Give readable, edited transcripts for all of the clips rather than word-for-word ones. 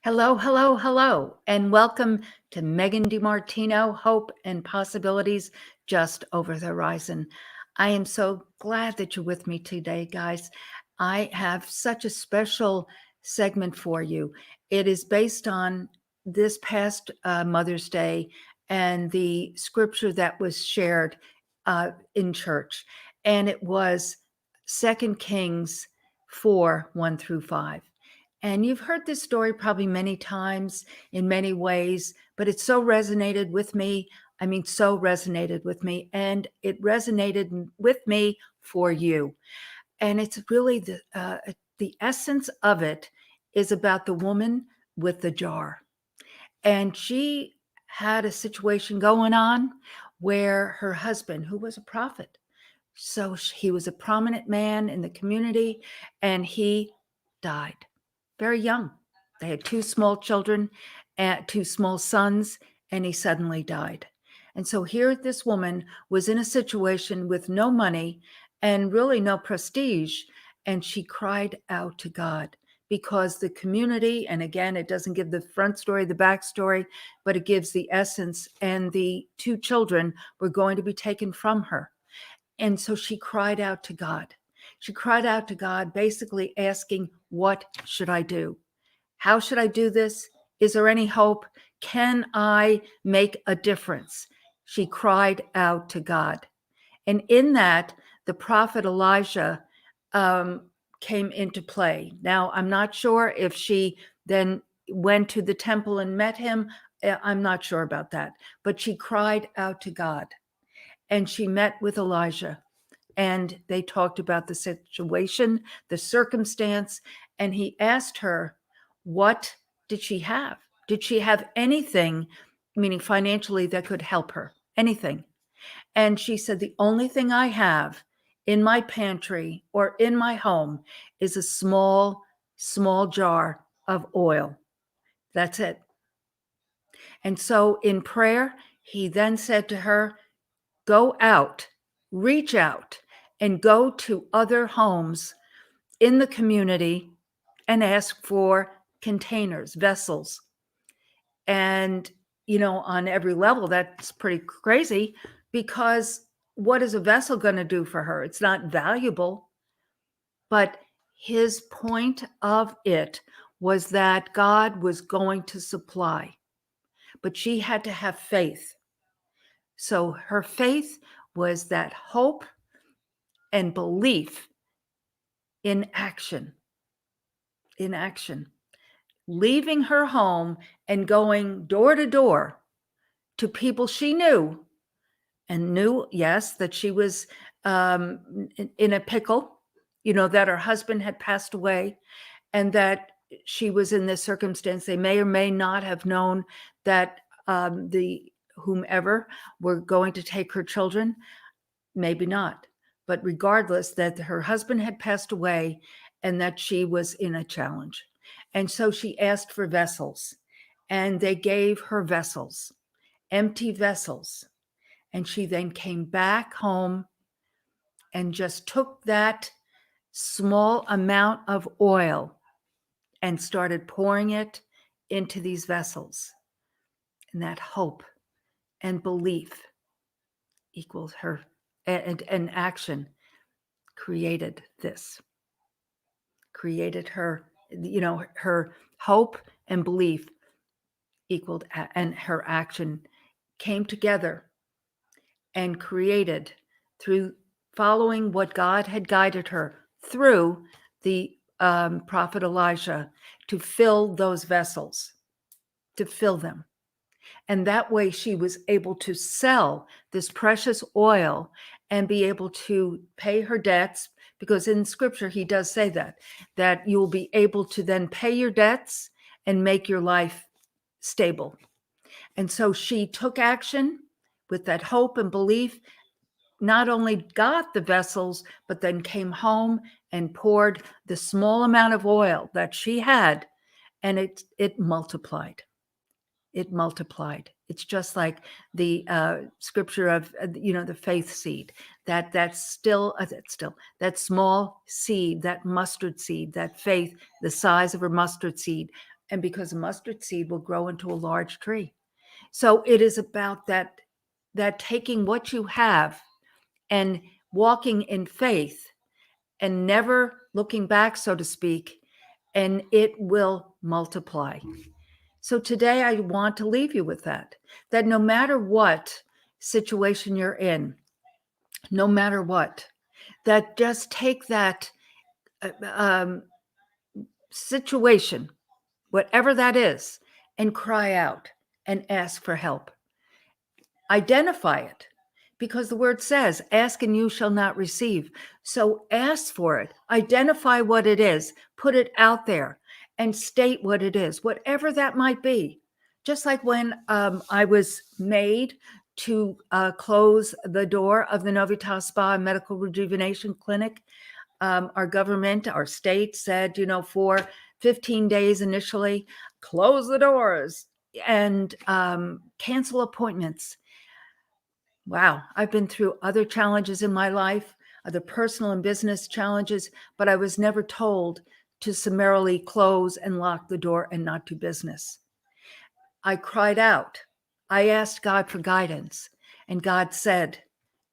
Hello, hello, hello, and welcome to Megan DiMartino, Hope and Possibilities Just Over the Horizon. I am so glad that you're with me today, guys. I have such a special segment for you. It is based on this past Mother's Day and the scripture that was shared in church, and it was 2 Kings 4, 1 through 5. And you've heard this story probably many times in many ways, but it so resonated with me. I mean, so resonated with me, and it resonated with me for you. And it's really the essence of it is about the woman with the jar. And she had a situation going on where her husband, who was a prophet, so he was a prominent man in the community, and he died very young. They had two small children, two small sons, and he suddenly died. And so here this woman was in a situation with no money and really no prestige, and she cried out to God because the community, and again, it doesn't give the front story, the backstory, but it gives the essence, and the two children were going to be taken from her. And so she cried out to God. She cried out to God, basically asking, what should I do? How should I do this? Is there any hope? Can I make a difference? She cried out to God. And in that, the prophet Elijah came into play. Now, I'm not sure if she then went to the temple and met him. I'm not sure about that. But she cried out to God. And she met with Elijah, and they talked about the situation, the circumstance, and he asked her, what did she have? Did she have anything, meaning financially, that could help her? Anything? And she said, the only thing I have in my pantry or in my home is a small jar of oil. That's it. And so in prayer, he then said to her, go out, reach out, and go to other homes in the community and ask for containers, vessels. And, on every level, that's pretty crazy, because what is a vessel going to do for her? It's not valuable. But his point of it was that God was going to supply, but she had to have faith. So her faith was that hope and belief in action, leaving her home and going door to door to people she knew, and knew, yes, that she was in a pickle, that her husband had passed away, and that she was in this circumstance. They may or may not have known that the whomever were going to take her children, maybe not. But regardless, that her husband had passed away and that she was in a challenge. And so she asked for vessels, and they gave her vessels, empty vessels. And she then came back home and just took that small amount of oil and started pouring it into these vessels. And that hope and belief equals her, and action created her, her hope and belief equaled, and her action came together and created, through following what God had guided her through the prophet Elijah, to fill those vessels, to fill them. And that way she was able to sell this precious oil and be able to pay her debts, because in scripture he does say that you'll be able to then pay your debts and make your life stable. And so she took action with that hope and belief, not only got the vessels, but then came home and poured the small amount of oil that she had, and it multiplied. It multiplied. It's just like the scripture of the faith seed. That small seed, that mustard seed, that faith, the size of a mustard seed, And because a mustard seed will grow into a large tree. So it is about that taking what you have and walking in faith and never looking back, so to speak, and it will multiply. So today I want to leave you with that no matter what situation you're in, no matter what, that just take that um, situation, whatever that is, and cry out and ask for help. Identify it, because the word says, ask and you shall not receive. So ask for it, identify what it is, put it out there, and state what it is, whatever that might be. Just like when I was made to close the door of the Novitas Spa Medical Rejuvenation Clinic, our government, our state said, for 15 days initially, close the doors and cancel appointments. Wow, I've been through other challenges in my life, other personal and business challenges, but I was never told to summarily close and lock the door and not do business. I cried out. I asked God for guidance, and God said,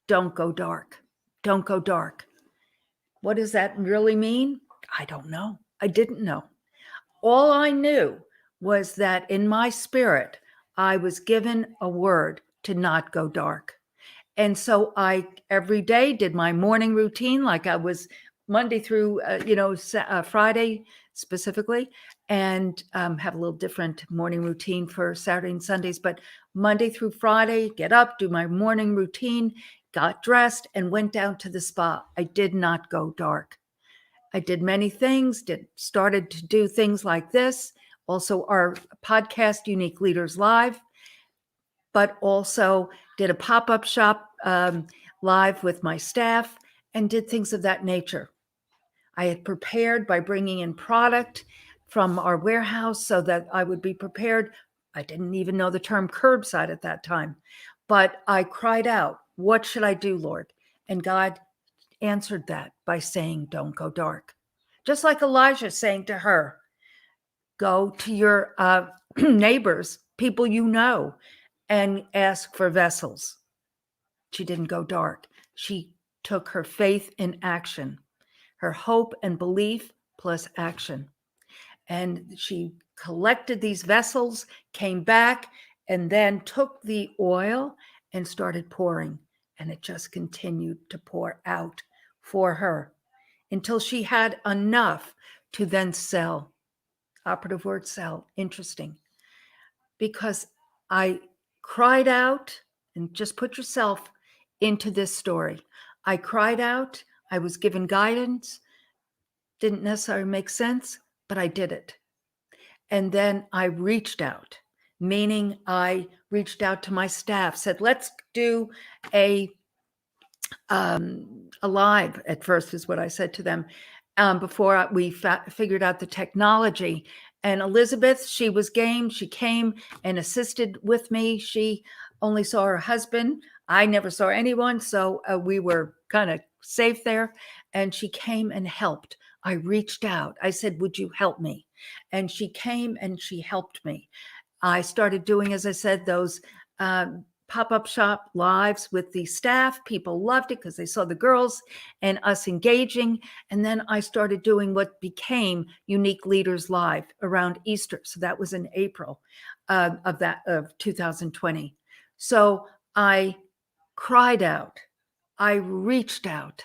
don't go dark. Don't go dark. What does that really mean? I don't know. I didn't know. All I knew was that in my spirit, I was given a word to not go dark. And so I every day did my morning routine, like I was Monday through, Friday specifically, and have a little different morning routine for Saturday and Sundays. But Monday through Friday, get up, do my morning routine, got dressed, and went down to the spa. I did not go dark. I did many things, started to do things like this, also our podcast, Unique Leaders Live, but also did a pop-up shop live with my staff and did things of that nature. I had prepared by bringing in product from our warehouse so that I would be prepared. I didn't even know the term curbside at that time, but I cried out, what should I do, Lord? And God answered that by saying, don't go dark. Just like Elijah saying to her, go to your neighbors, people you know, and ask for vessels. She didn't go dark. She took her faith in action, her hope and belief plus action. And she collected these vessels, came back, and then took the oil and started pouring. And it just continued to pour out for her until she had enough to then sell. Operative word, sell. Interesting. Because I cried out, and just put yourself into this story. I cried out. I was given guidance. Didn't necessarily make sense, but I did it. And then I reached out, meaning I reached out to my staff, said, let's do a live at first is what I said to them before we figured out the technology. And Elizabeth, she was game. She came and assisted with me. She only saw her husband. I never saw anyone. So we were kind of safe there. And she came and helped. I reached out. I said, would you help me? And she came and she helped me. I started doing, as I said, those pop-up shop lives with the staff. People loved it because they saw the girls and us engaging. And then I started doing what became Unique Leaders Live around Easter. So that was in April of 2020. So I cried out, I reached out,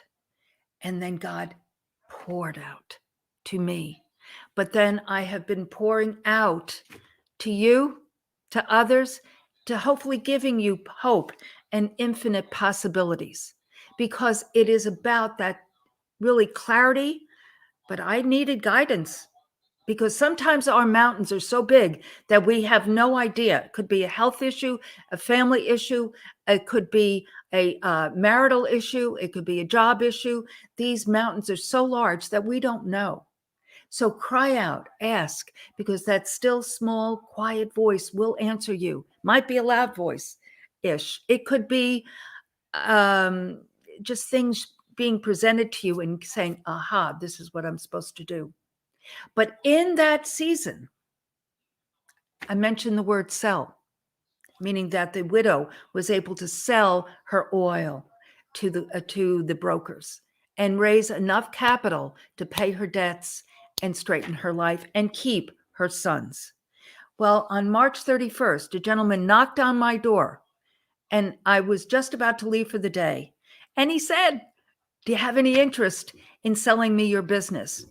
and then God poured out to me. But then I have been pouring out to you, to others, to hopefully giving you hope and infinite possibilities, because it is about that really clarity. But I needed guidance, because sometimes our mountains are so big that we have no idea. It could be a health issue, a family issue. It could be a marital issue. It could be a job issue. These mountains are so large that we don't know. So cry out, ask, because that still small, quiet voice will answer you. Might be a loud voice-ish. It could be just things being presented to you and saying, aha, this is what I'm supposed to do. But in that season, I mentioned the word sell, meaning that the widow was able to sell her oil to the brokers and raise enough capital to pay her debts and straighten her life and keep her sons. Well, on March 31st, a gentleman knocked on my door, and I was just about to leave for the day. And he said, "Do you have any interest in selling me your business?"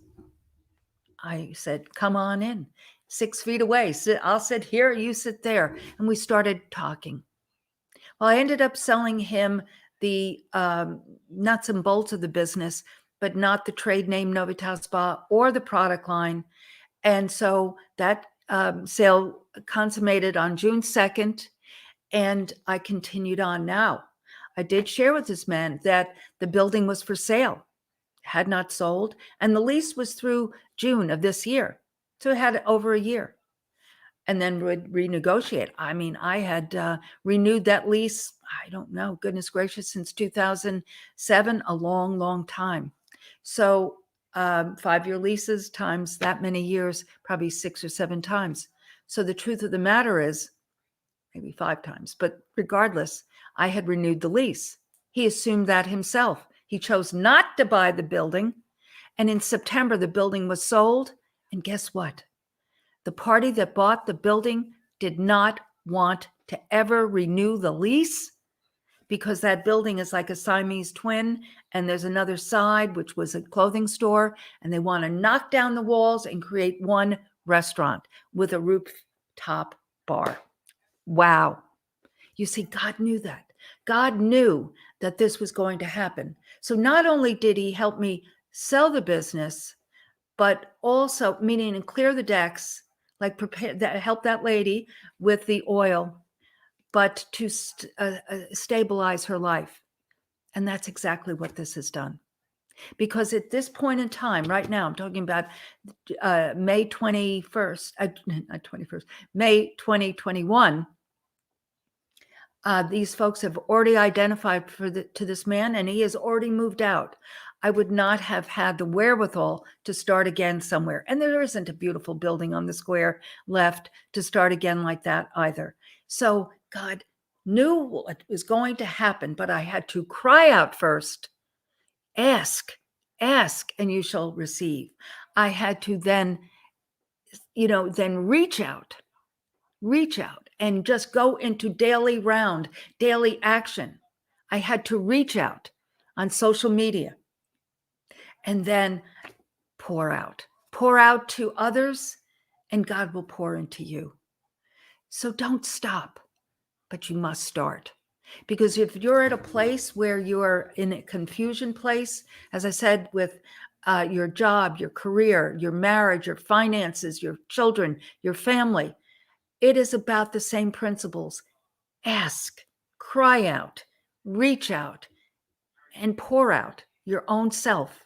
I said, "Come on in, 6 feet away. I'll sit here, you sit there." And we started talking. Well, I ended up selling him the nuts and bolts of the business, but not the trade name Novitas Spa or the product line. And so that sale consummated on June 2nd, and I continued on. Now, I did share with this man that the building was for sale, had not sold, and the lease was through June of this year. So it had over a year, and then would renegotiate. I mean, I had renewed that lease, I don't know, goodness gracious, since 2007, a long, long time. So 5-year leases times that many years, probably 6 or 7 times. So the truth of the matter is, maybe 5 times, but regardless, I had renewed the lease. He assumed that himself. He chose not to buy the building. And in September, the building was sold. And guess what? The party that bought the building did not want to ever renew the lease, because that building is like a Siamese twin, and there's another side, which was a clothing store, and they want to knock down the walls and create one restaurant with a rooftop bar. Wow. You see, God knew that. God knew that this was going to happen. So not only did he help me sell the business, but also, meaning and clear the decks, like prepare that, help that lady with the oil, but to stabilize her life. And that's exactly what this has done. Because at this point in time, right now, I'm talking about May 21st, not 21st, May 2021, these folks have already identified to this man, and he has already moved out. I would not have had the wherewithal to start again somewhere. And there isn't a beautiful building on the square left to start again like that either. So God knew what was going to happen, but I had to cry out first. Ask, and you shall receive. I had to then, then reach out and just go into daily action. I had to reach out on social media and then pour out to others, and God will pour into you. So don't stop, but you must start. Because if you're at a place where you're in a confusion place, as I said, with your job, your career, your marriage, your finances, your children, your family, it is about the same principles. Ask, cry out, reach out, and pour out your own self.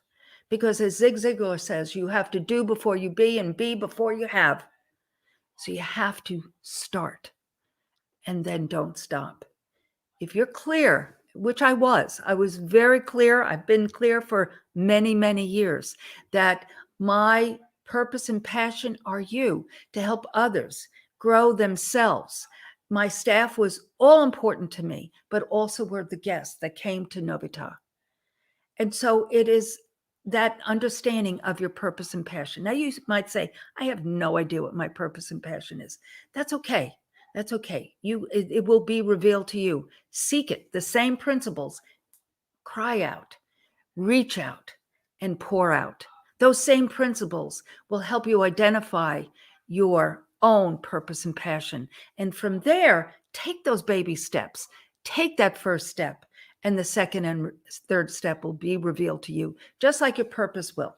Because as Zig Ziglar says, you have to do before you be, and be before you have. So you have to start, and then don't stop. If you're clear, which I was very clear. I've been clear for many, many years that my purpose and passion are you, to help others grow themselves. My staff was all important to me, but also were the guests that came to Novita. And so it is that understanding of your purpose and passion. Now you might say, I have no idea what my purpose and passion is. That's okay. That's okay. It will be revealed to you. Seek it. The same principles. Cry out, reach out, and pour out. Those same principles will help you identify your own purpose and passion. And from there, take those baby steps. Take that first step, and the second and third step will be revealed to you, just like your purpose will.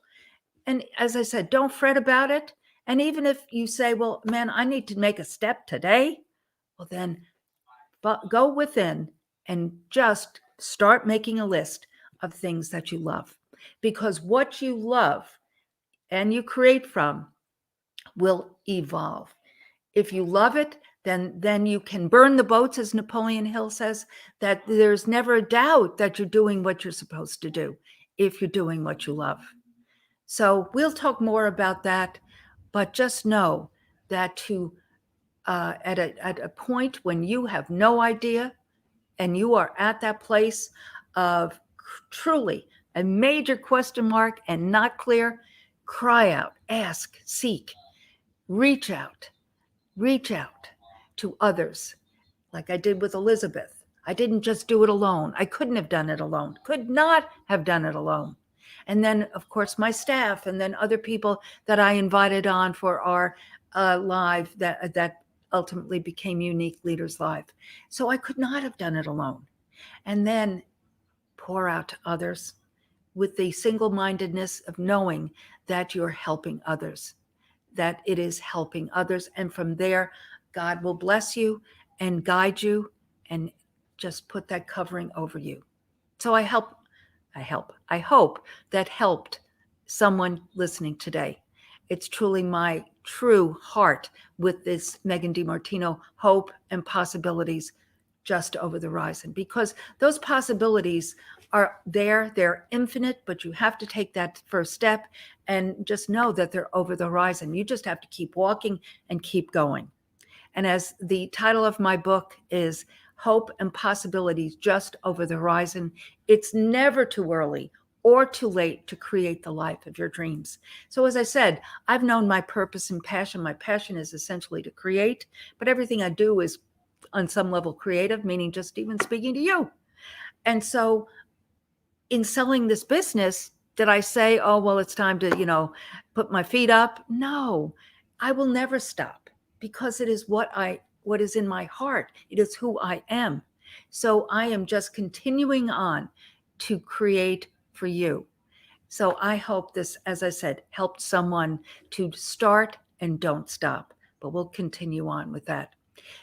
And as I said, don't fret about it. And even if you say, well, man, I need to make a step today, well, then go within and just start making a list of things that you love. Because what you love and you create from will evolve. If you love it, then you can burn the boats, as Napoleon Hill says, that there's never a doubt that you're doing what you're supposed to do if you're doing what you love. So we'll talk more about that, but just know that to at a point when you have no idea and you are at that place of truly a major question mark and not clear, cry out, ask, seek, reach out, reach out to others, like I did with Elizabeth. I didn't just do it alone. I couldn't have done it alone, could not have done it alone. And then, of course, my staff, and then other people that I invited on for our live that ultimately became Unique Leaders Live. So I could not have done it alone. And then pour out to others with the single-mindedness of knowing that you're helping others, that it is helping others. And from there, God will bless you and guide you and just put that covering over you. So I hope that helped someone listening today. It's truly my true heart with this Megan DiMartino hope and possibilities just over the horizon, because those possibilities are there, they're infinite, but you have to take that first step and just know that they're over the horizon. You just have to keep walking and keep going. And as the title of my book is Hope and Possibilities Just Over the Horizon, it's never too early or too late to create the life of your dreams. So as I said, I've known my purpose and passion. My passion is essentially to create, but everything I do is on some level creative, meaning just even speaking to you. And so in selling this business, did I say, oh, well, it's time to, put my feet up? No, I will never stop, because it is what is in my heart. It is who I am. So I am just continuing on to create for you. So I hope this, as I said, helped someone to start and don't stop, but we'll continue on with that.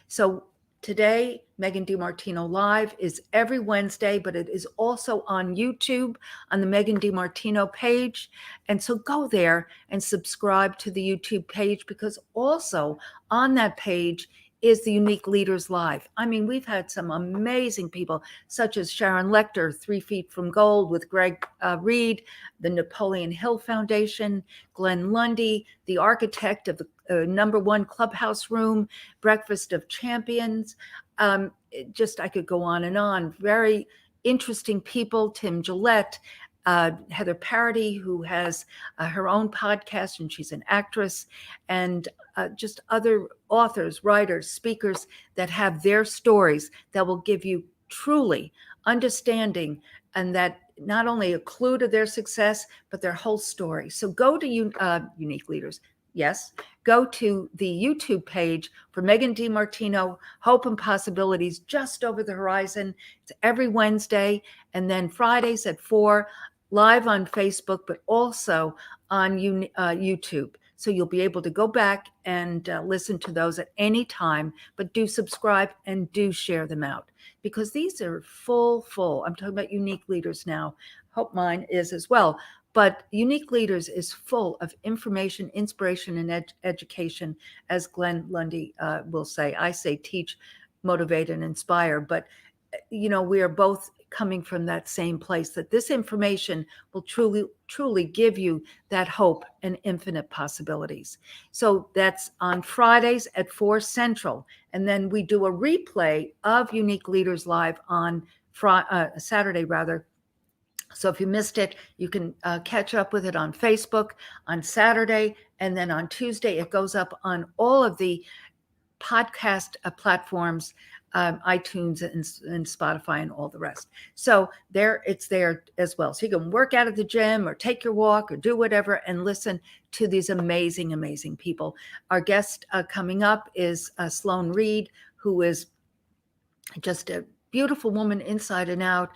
So today, Megan DiMartino Live is every Wednesday, but it is also on YouTube on the Megan DiMartino page. And so go there and subscribe to the YouTube page, because also on that page is the Unique Leaders Live. I mean, we've had some amazing people, such as Sharon Lecter, 3 Feet from Gold with Greg Reed, the Napoleon Hill Foundation, Glenn Lundy, the architect of the #1 clubhouse room, Breakfast of Champions. I could go on and on. Very interesting people, Tim Gillette, Heather Parody, who has her own podcast, and she's an actress, and just other authors, writers, speakers that have their stories that will give you truly understanding, and that not only a clue to their success, but their whole story. So go to Unique Leaders. Yes, go to the YouTube page for Megan DiMartino, Hope and Possibilities Just Over the Horizon. It's every Wednesday, and then Fridays at 4, live on Facebook, but also on YouTube. So you'll be able to go back and listen to those at any time, but do subscribe and do share them out, because these are full. I'm talking about Unique Leaders now. Hope mine is as well. But Unique Leaders is full of information, inspiration, and education, as Glenn Lundy will say. I say teach, motivate, and inspire. But, we are both coming from that same place, that this information will truly give you that hope and infinite possibilities. So that's on Fridays at 4 Central. And then we do a replay of Unique Leaders Live on Saturday, rather. So if you missed it, you can catch up with it on Facebook on Saturday, and then on Tuesday it goes up on all of the podcast platforms, iTunes and Spotify and all the rest. So it's there as well. So you can work out at the gym or take your walk or do whatever and listen to these amazing, amazing people. Our guest coming up is Sloan Reed, who is just a beautiful woman inside and out.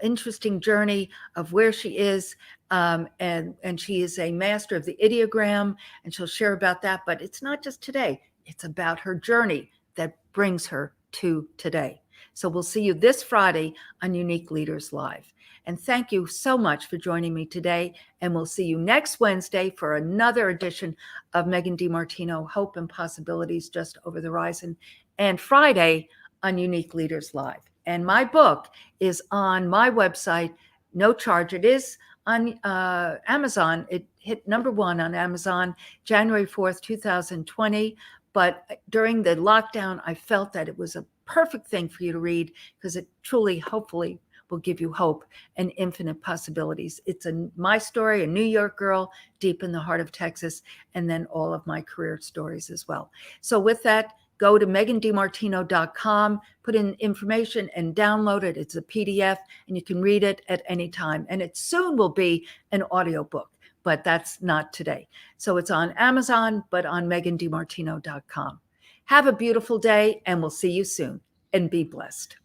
Interesting journey of where she is, and she is a master of the Ideogram, and she'll share about that. But it's not just today, it's about her journey that brings her to today. So we'll see you this Friday on Unique Leaders Live. And thank you so much for joining me today, and we'll see you next Wednesday for another edition of Megan DiMartino, Hope and Possibilities Just Over the Horizon, and Friday on Unique Leaders Live. And my book is on my website, no charge. It is on Amazon. It hit #1 on Amazon January 4th, 2020. But during the lockdown, I felt that it was a perfect thing for you to read because it truly, hopefully, will give you hope and infinite possibilities. It's my story, a New York girl deep in the heart of Texas, and then all of my career stories as well. So with that, go to megandmartino.com, put in information and download it. It's a PDF and you can read it at any time. And it soon will be an audiobook, but that's not today. So it's on Amazon, but on megandmartino.com. Have a beautiful day and we'll see you soon and be blessed.